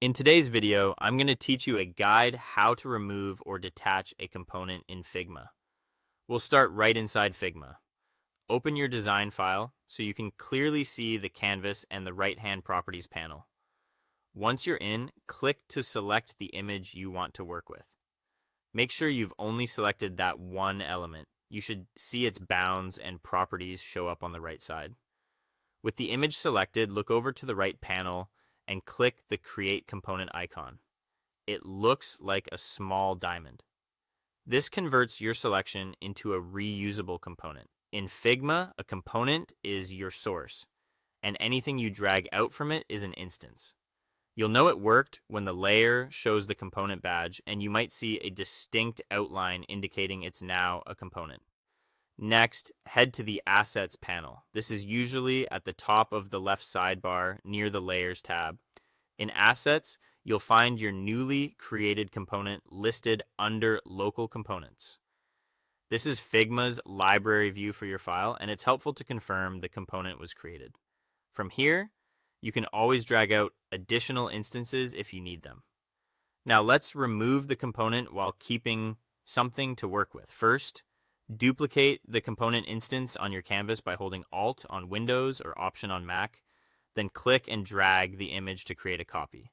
In today's video, I'm going to teach you a guide how to remove or detach a component in Figma. We'll start right inside Figma. Open your design file so you can clearly see the canvas and the right-hand properties panel. Once you're in, click to select the image you want to work with. Make sure you've only selected that one element. You should see its bounds and properties show up on the right side. With the image selected, look over to the right panel and click the Create Component icon. It looks like a small diamond. This converts your selection into a reusable component. In Figma, a component is your source, and anything you drag out from it is an instance. You'll know it worked when the layer shows the component badge, and you might see a distinct outline indicating it's now a component. Next, head to the Assets panel. This is usually at the top of the left sidebar near the Layers tab. In Assets, you'll find your newly created component listed under Local Components. This is Figma's library view for your file, and it's helpful to confirm the component was created. From here, you can always drag out additional instances if you need them. Now let's remove the component while keeping something to work with. First, duplicate the component instance on your canvas by holding Alt on Windows or Option on Mac, then click and drag the image to create a copy.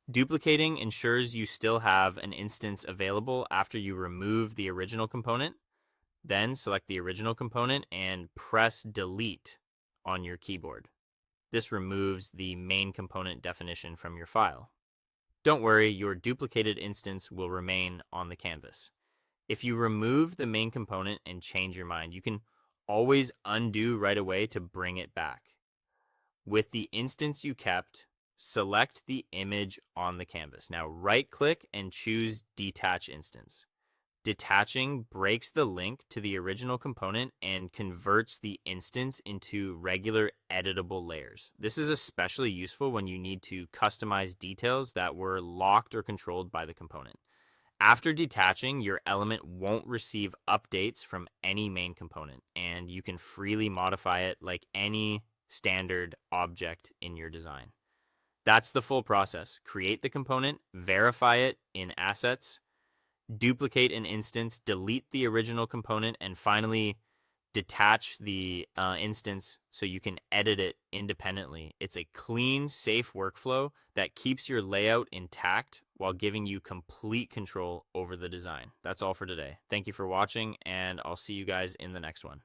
Duplicating ensures you still have an instance available after you remove the original component. Then select the original component and press Delete on your keyboard. This removes the main component definition from your file. Don't worry, your duplicated instance will remain on the canvas. If you remove the main component and change your mind, you can always undo right away to bring it back. With the instance you kept, select the image on the canvas. Now right-click and choose Detach Instance. Detaching breaks the link to the original component and converts the instance into regular editable layers. This is especially useful when you need to customize details that were locked or controlled by the component. After detaching, your element won't receive updates from any main component, and you can freely modify it like any standard object in your design. That's the full process. Create the component, verify it in Assets, duplicate an instance, delete the original component, and finally detach the instance so you can edit it independently. It's a clean, safe workflow that keeps your layout intact while giving you complete control over the design. That's all for today. Thank you for watching, and I'll see you guys in the next one.